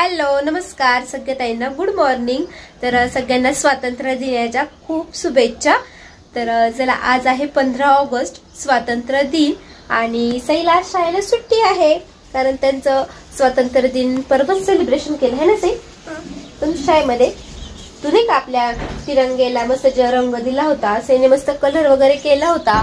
Hello नमस्कार सगळ्या ताईंना गुड मॉर्निंग। तर सगळ्यांना स्वातंत्र्य दिनाच्या खूप शुभेच्छा। तर चला आज आहे 15 ऑगस्ट स्वातंत्र्य दिन आणि सईला शाळेला सुट्टी आहे कारण त्यांचं स्वातंत्र्य दिन पर्व सेलिब्रेशन केलं आहे ना सई। तुमच्या शाळेमध्ये तुने का आपल्या तिरंगेला मस्त रंग दिला होता, सईने मस्त कलर वगैरे केला होता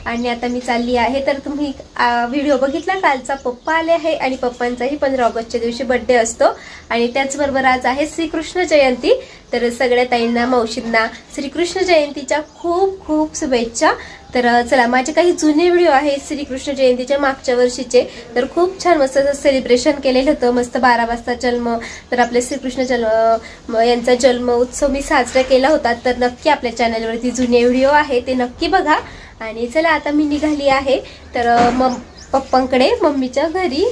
आणि आता मी चालली आहे। तर तुम्ही व्हिडिओ बघितला कालचा, पप्पा आले आहे आणि पप्पांचाही 15 ऑगस्टच्या दिवशी बर्थडे असतो आणि त्याचबरोबर आज आहे श्रीकृष्ण जयंती। तर सगळ्या ताईंना मावशींना श्रीकृष्ण जयंतीच्या खूप खूप शुभेच्छा। तर चला माझे काही जुने व्हिडिओ आहेत श्रीकृष्ण जयंतीच्या मागच्या वर्षीचे, तर खूप छान मस्त सेलिब्रेशन केलेलं होतं। मस्त 12 वाजता जन्म, तर आपले श्रीकृष्ण यांचा जन्म उत्सव मी साजरा केला होता। तर नक्की आपल्या चॅनलवरती जुने व्हिडिओ आहे ते नक्की बघा। आणि चला आता मी निघाली आहे तर पप्पांकडे मम्मीच्या घरी।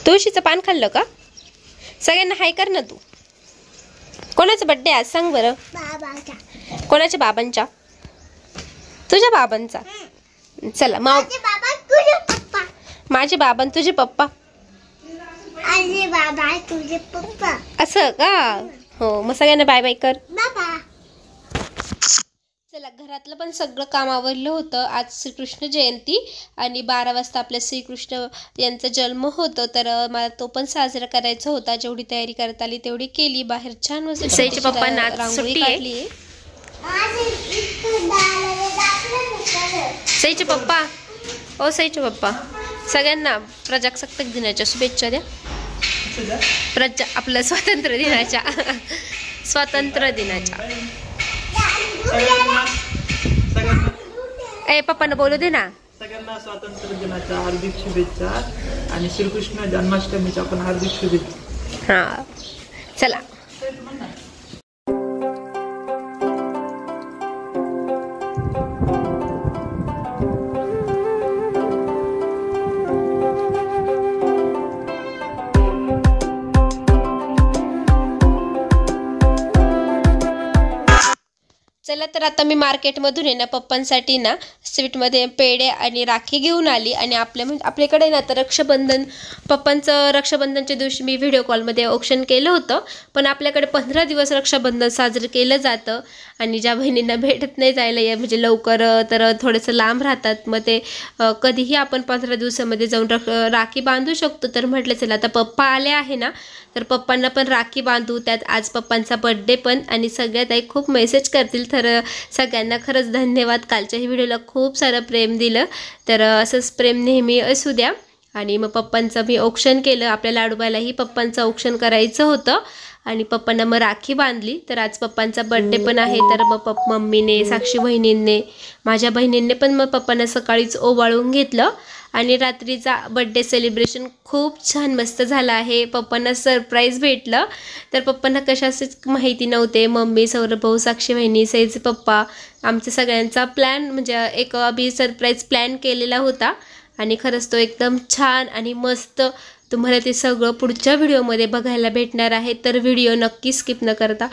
तुळशीचं पान खाल्लं का? सगळ्यांना हाय कर ना तू। कोणाचा बर्थडे आज सांग बरं? बाबांचा। कोणाच्या बाबांचा? तुझ्या बाबांचा। चला माझे बाबा तुझे पप्पा। माझे बाबा तुझे पप्पा। माझे बाबा तुझे पप्पा। असं का? हो मग सगळ्यांना बाय बाय कर। बाबा। चला घरातलं पण सगळं काम आवरलं होतं। आज श्रीकृष्ण जयंती आणि 12 वाजता आपल्या श्रीकृष्ण यांचा जन्म होतो, तर मला तो पण साजरा करायचा होता। जेवढी तयारी करता आली तेवढी केली। बाहेर छान मस्त सईच्या पप्पांना रांगोळी काढली। सईचे पप्पा ओ सईचे पप्पा सगळ्यांना प्रजासत्ताक दिनाच्या शुभेच्छा द्या। आपल्या स्वातंत्र्य दिनाच्या स्वातंत्र्य दिनाच्या ए पप्पांना बोलू दे ना। सगळ्यांना स्वातंत्र्य दिनाच्या हार्दिक शुभेच्छा आणि श्रीकृष्ण जन्माष्टमीच्या पण हार्दिक शुभेच्छा। हा चला चला तर आता मी मार्केटमधून आहे ना पप्पांसाठी ना स्वीटमध्ये पेढे आणि राखी घेऊन आली। आणि आपल्याकडे ना तर रक्षाबंधन, पप्पांचं रक्षाबंधनच्या दिवशी मी व्हिडिओ कॉलमध्ये ऑप्शन केलं होतं, पण आपल्याकडे 15 दिवस रक्षाबंधन साजरं केलं जातं आणि ज्या बहिणींना भेटत नाही जायला म्हणजे लवकर, तर थोडंसं लांब राहतात, मग ते कधीही आपण 15 दिवसामध्ये जाऊन राखी बांधू शकतो। तर म्हटलं चला आता पप्पा आले आहे ना तर पप्पांना पण राखी बांधू। त्यात आज पप्पांचा बर्थडे पण आणि सगळ्यात आई खूप मेसेज करतील, तर सगळ्यांना खरंच धन्यवाद। कालच्याही व्हिडिओला खूप सारं प्रेम दिलं, तर असंच प्रेम नेहमी असू द्या। आणि मग पप्पांचं मी औक्षण केलं, आपल्या लाडूबाईलाही पप्पांचं औक्षण करायचं होतं आणि पप्पांना मग राखी बांधली। तर आज पप्पांचा बर्थडे पण आहे, तर मग मम्मीने, साक्षी बहिणींनी, माझ्या बहिणींनी पण मग पप्पांना सकाळीच ओवाळून घेतलं आणि रात्रीचा बर्थडे सेलिब्रेशन खूप छान मस्त झाला आहे। पप्पांना सरप्राईज भेटलं, तर पप्पांना कशाचीच माहिती नव्हते। मम्मी, सौरभ भाऊ, साक्षी बहिणी, सईचे पप्पा, आमच्या सगळ्यांचा प्लॅन म्हणजे एक सरप्राईज प्लॅन केलेला होता आणि खरंच तो एकदम छान आणि मस्त। तुम्हाला ते सगळं पुढच्या व्हिडिओमध्ये बघायला भेटणार आहे, तर व्हिडिओ नक्की स्किप न करता,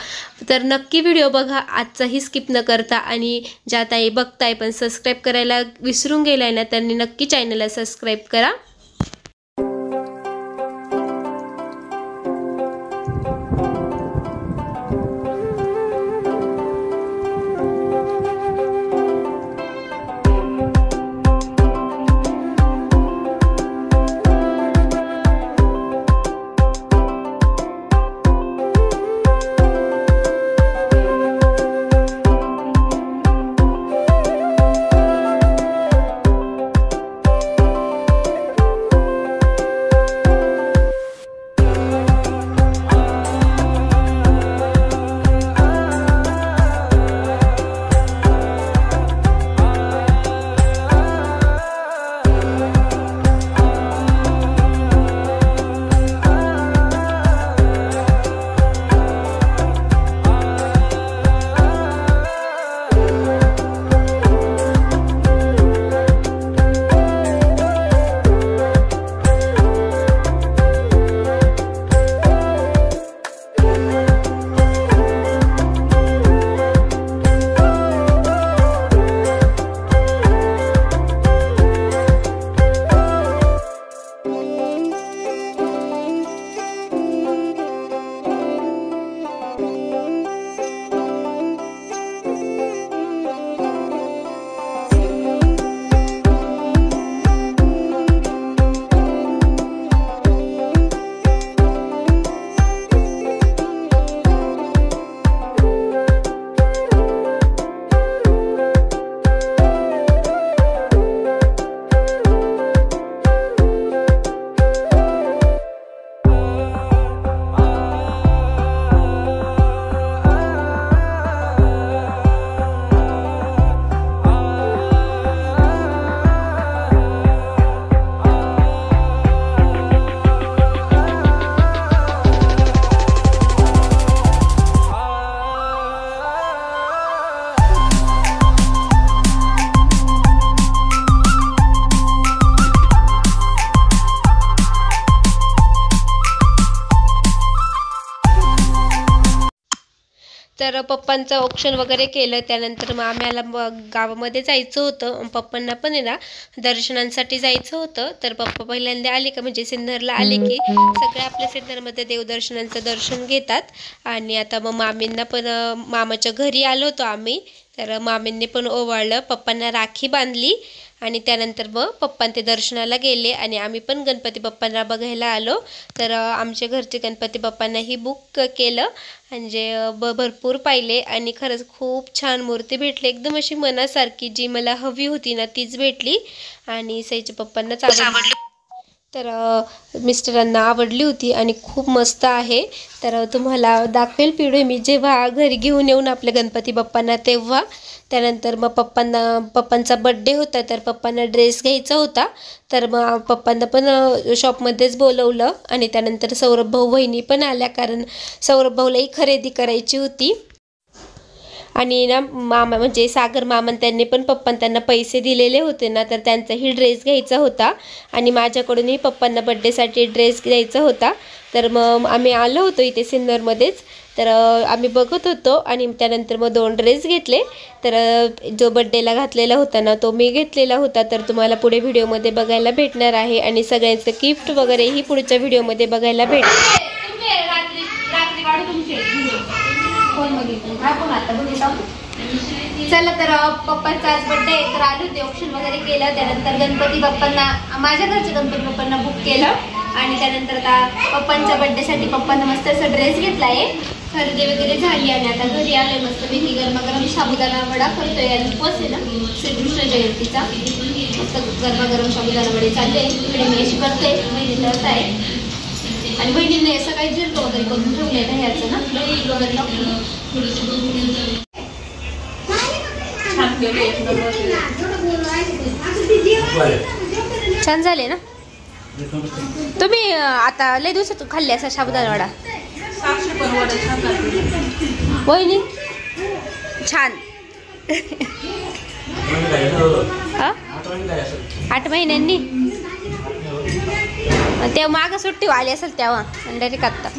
तर नक्की व्हिडिओ बघा, आजचाही स्किप न करता। आणि ज्या ताई बघताय पण सबस्क्राईब करायला विसरून गेलाय ना त्यांनी नक्की चॅनलला सबस्क्राईब करा। तर पप्पांचं ऑप्शन वगैरे केलं. त्यानंतर मग आम्हाला गावामध्ये जायचं होतं. पप्पांना पण आहे ना दर्शनांसाठी जायचं होतं. तर पप्पा पहिल्यांदा आले का म्हणजे सिन्नरला आले की सगळे आपल्या सिन्नरमध्ये देवदर्शनांचं दर्शन घेतात. आणि आता मग मामींना पण मामाच्या घरी आलो होतो आम्ही. तर मामींनी पण ओवाळलं, पप्पांना राखी बांधली आणि त्यानंतर मग पप्पा ते दर्शनाला गेले आणि आम्ही पण गणपती बाप्पांना बघायला आलो. तर आमच्या घरचे गणपती बाप्पांनाही बुक केलं म्हणजे भरपूर पाहिले आणि खरंच खूप छान मूर्ती भेटली. एकदम अशी मनासारखी जी मला हवी होती ना तीच भेटली आणि सईच्या पप्पांनाच आवडली. तर मिस्टरांना आवडली होती आणि खूप मस्त आहे. तर तुम्हाला दाखवेल व्हिडिओ मी जेव्हा घरी घेऊन येऊन आपल्या गणपती बाप्पांना तेव्हा. त्यानंतर मग पप्पांचा बड्डे होता तर पप्पांना ड्रेस घ्यायचा होता. तर मग पप्पांना पण शॉपमध्येच बोलवलं आणि त्यानंतर सौरभ भाऊ वहिनी पण आल्या कारण सौरभ भाऊलाही खरेदी करायची होती. आणि ना मामा म्हणजे सागर मामा त्यांनी पण त्यांना पैसे दिलेले होते ना तर त्यांचाही ड्रेस घ्यायचा होता आणि माझ्याकडूनही पप्पांना बड्डेसाठी ड्रेस घ्यायचा होता. तर मग आम्ही आलो होतो इथे सिन्नरमध्येच. तर आम्ही बघत होतो आणि त्यानंतर मग 2 ड्रेस घेतले. तर जो बड्डेला घातलेला होता ना तो मी घेतलेला होता. तर तुम्हाला पुढे व्हिडिओमध्ये बघायला भेटणार आहे आणि सगळ्यांचं गिफ्ट वगैरेही पुढच्या व्हिडिओमध्ये बघायला भेटणार. चला तर पप्पांचा आज बड्डे तर आले होते, ऑप्शन वगैरे केलं. त्यानंतर गणपती बाप्पांना माझ्या घरच्या गणपती बाप्पांना बुक केलं आणि त्यानंतर आता पप्पांच्या बड्डेसाठी पप्पांना मस्त असा ड्रेस घेतला आहे. खरेदी वगैरे झाली आणि आता घरी आलोय. मस्तपैकी गरमागरम साबुदाणा वडा करतोय आणि उपवास आहे ना श्रीकृष्ण जयंतीचा. मस्त गरमागरम साबुदाणा वडे चालले. इकडे मी अशी करते, बहिणी करत आहे आणि बहिणींनी असं काही जिरतो वगैरे करून ठेवले ह्याचं ना छान झाले ना. तुम्ही आता लय दिवसातून खाल्ले असा साबुदाणा वडा वहिनी छान. 8 महिन्यांनी तेव्हा मागं सुट्टी आली असेल तेव्हा डायरेक्ट आत्ता.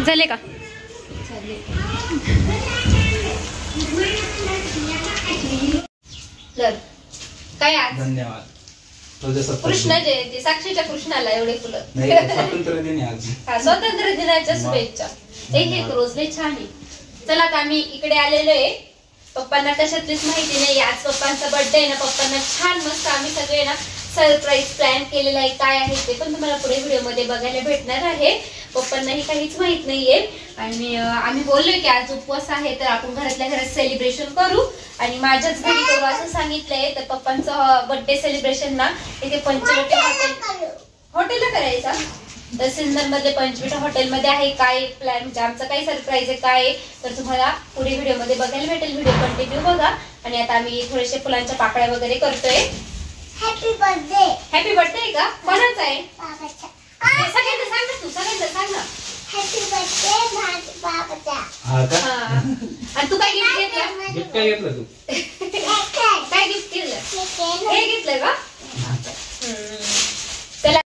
झाले का काय आज धन्यवाद. कृष्ण जयंती साक्षीच्या कृष्णाला एवढे फुलं. स्वातंत्र्य दिन आज. स्वातंत्र्य दिनाच्या शुभेच्छा. एक रोज लय छान आहे. चला आता आम्ही इकडे आलेलो आहे. पप्पांना कशातलीच माहिती नाही. आज पप्पांचा बर्थडे आहे ना. पप्पांना छान मस्त आम्ही सगळे ना सरप्राईज प्लॅन केलेला आहे. काय आहे ते पण तुम्हाला पुढे व्हिडिओ मध्ये बघायला भेटणार आहे. पप्पांनाही काहीच माहित नाहीये आणि आम्ही बोललोय की आज उपवास आहे तर आपण घरातल्या घरात सेलिब्रेशन करू आणि माझ्याच घरी करू असं सांगितलंय. तर पप्पांचं बर्थडे सेलिब्रेशन ना इथे पंचवटी हॉटेलला करायचा. तर सिन्नर मध्ये पंचवटी हॉटेलमध्ये आहे. काय प्लॅन म्हणजे आमचं काय सरप्राईज आहे काय तर तुम्हाला पुढे व्हिडिओ मध्ये बघायला भेटेल. व्हिडिओ कंटिन्यू बघा. आणि आता आम्ही थोडेसे फुलांच्या पाकळ्या वगैरे करतोय. Happy birthday. हॅपी बर्थडे का कोणाचा आहे बाबाचा. सगळ्यांना सांग ना तू सगळ्यांना सांग ना. हॅपी बर्थडे बाबाचा. हा का? आणि तू काय गिफ्ट घेतलं. गिफ्ट काय घेतलं तू? काय गिफ्ट घेतलं हे घेतलं का. चला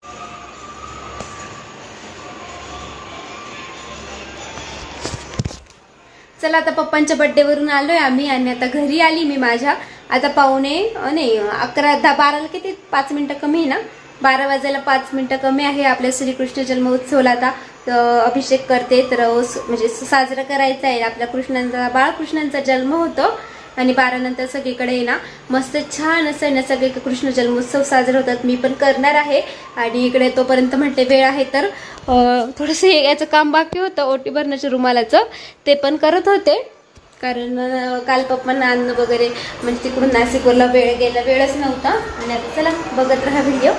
चला आता पप्पांच्या बर्थडे वरून आलोय आम्ही आणि आता घरी आली मी माझ्या. आता पावणे नाही 11 10 12 किती 5 मिनिटं कमी आहे ना. 12 वाजायला 5 मिनिटं कमी आहे. आपल्या श्रीकृष्ण जन्मोत्सवाला आता अभिषेक करते तर म्हणजे साजरा करायचा आहे. आपल्या कृष्णांचा बाळकृष्णांचा जन्म होतो आणि 12 नंतर सगळीकडे ना मस्त छान असं ना सगळे कृष्ण जन्मोत्सव साजरा होतात. मी पण करणार आहे आणि इकडे तोपर्यंत म्हटले वेळ आहे तर थोडंसं याचं काम बाकी होतं ओटी भरण्याच्या रुमालाचं ते पण करत होते. कारण काल पप्पांना अन्न वगैरे म्हणजे तिकडून नाशिकवरला वेळच नव्हता. आणि आता चला बघत राहा व्हिडिओ.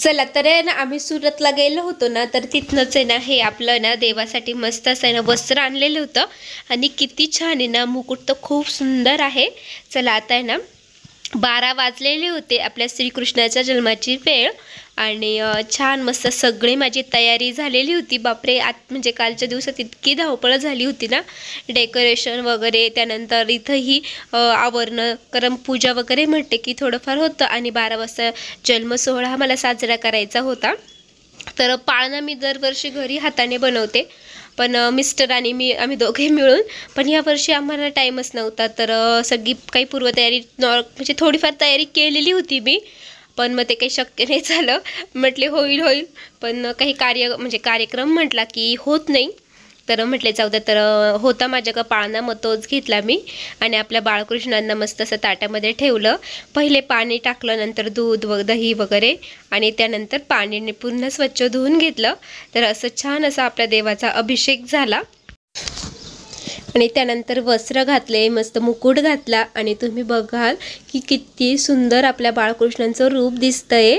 चला तर आहे ना आम्ही सुरतला गेलो होतो ना तर तिथनंच आहे ना हे आपलं ना देवासाठी मस्त असं आहे ना वस्त्र आणलेलं होतं आणि किती छान आहे ना. मुकुट तर खूप सुंदर आहे. चला आता आहे ना 12 वाजलेले होते आपल्या श्रीकृष्णाच्या जन्माची वेळ आणि छान मस्त सगळी माझी तयारी झालेली होती. बापरे, म्हणजे कालच्या दिवसात इतकी धावपळ झाली होती ना, डेकोरेशन वगैरे, त्यानंतर इथंही आवरणं, कारण पूजा वगैरे म्हटते की थोडंफार होतं आणि 12 वाजता जन्मसोहळा हा मला साजरा करायचा होता. तर पाळणा मी दरवर्षी घरी हाताने बनवते, पण मिस्टर आणि मी आम्ही दोघे मिळून, पण यावर्षी आम्हाला टाईमच नव्हता. तर सगळी काही पूर्वतयारी म्हणजे थोडीफार तयारी केलेली होती मी, पण मग ते काही शक्य नाही झालं. म्हटले होईल, पण काही कार्यक्रम म्हटला की होत नाही. तर म्हटले जाऊ द्या. तर होता माझ्याकडं पाळणा, मग तोच घेतला मी आणि आपल्या बाळकृष्णांना मस्त असं ताटामध्ये ठेवलं. पहिले पाणी टाकलं, नंतर दूध दही वगैरे, आणि त्यानंतर पाणीने पूर्ण स्वच्छ धुवून घेतलं. तर असं छान असा आपल्या देवाचा अभिषेक झाला. आणि त्यानंतर वस्त्र घातले, मस्त मुकुट घातला, आणि तुम्ही बघाल की किती सुंदर आपल्या बाळकृष्णांचं रूप दिसतंय.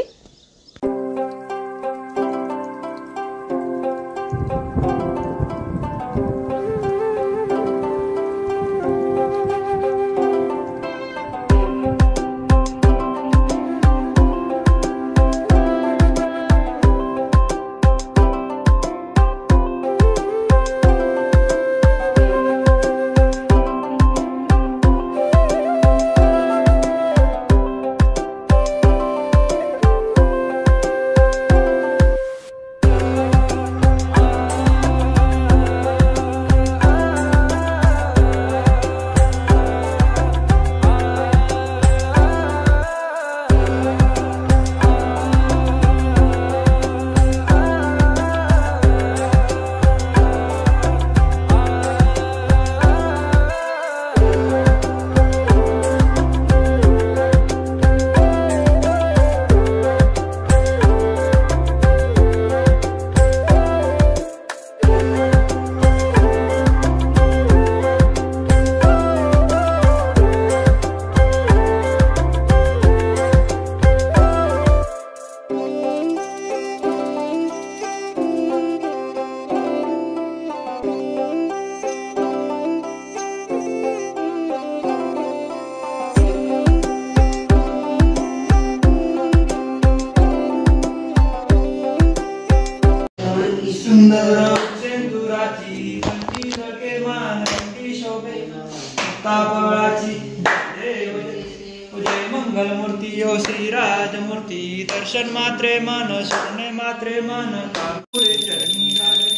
मंगलमूर्ती ओ श्रीराजमूर्ती दर्शन मात्रे मन सोने मात्रे मन कापुरे चरणी लागले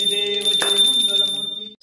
देव जय मंगलमूर्ती.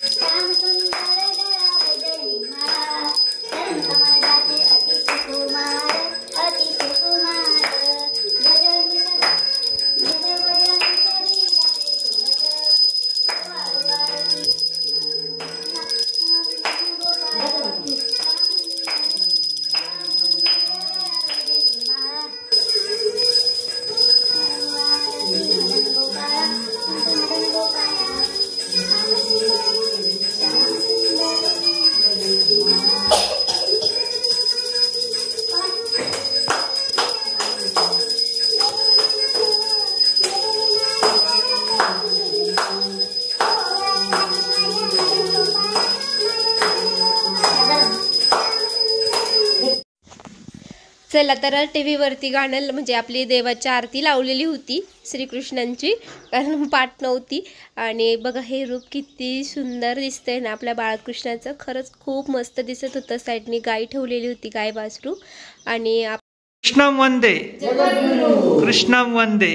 चला, तर टी व्हीवरती गाणं म्हणजे आपली देवाची आरती लावलेली होती श्रीकृष्णांची, कारण पाठ नव्हती. आणि बघा हे रूप किती सुंदर दिसतंय ना आपल्या बाळकृष्णाचं, खरंच खूप मस्त दिसत होतं. साईडनी गाय ठेवलेली होती, गाय वासरू. आणि कृष्णम वंदे कृष्णम वंदे.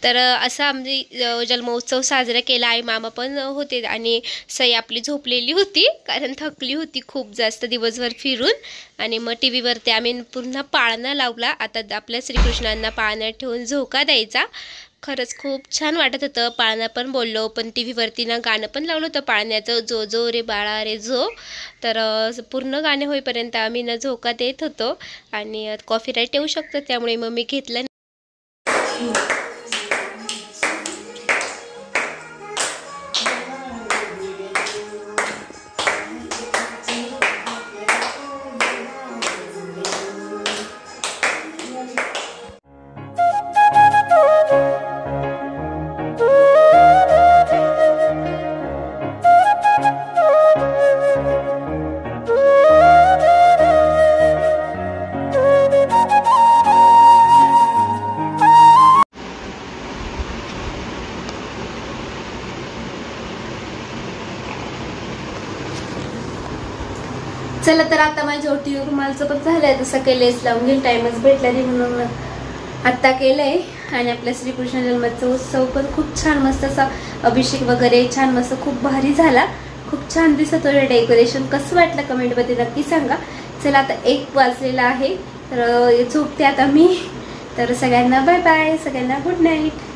तर असा आम्ही जन्मोत्सव साजरा केला. आई मामा पण होते आणि सई आपली झोपलेली होती, कारण थकली होती खूप जास्त दिवसभर फिरून. आणि मग टी व्हीवरती आम्ही पुन्हा पाळणा लावला. आता आपल्या श्रीकृष्णांना पाळण्यात ठेवून झोका द्यायचा. खरंच खूप छान वाटत होतं. पाळणा पण बोललो, पण टी व्हीवरती ना गाणं पण लावलं होतं पाळण्याचं, जो जो रे बाळा रे जो. तर पूर्ण गाणे होईपर्यंत आम्ही ना झोका देत होतो. आणि कॉपीराईट येऊ शकतं, त्यामुळे मग मी घेतलं. चला तर आता माझ्या ओटी रुमालचं पण झालंय, तसं केलंयच लावून घेईल, टाइमच भेटला नाही म्हणून आत्ता केलंय. आणि आपल्या श्रीकृष्ण जन्माचा उत्सव पण खूप छान मस्त असा अभिषेक वगैरे छान मस्त खूप भारी झाला, खूप छान दिसत होतं डेकोरेशन. कसं वाटलं कमेंटमध्ये नक्की सांगा. चला आता 1 वाजलेला आहे, तर झोपते आता मी. तर सगळ्यांना बाय बाय, सगळ्यांना गुड नाईट.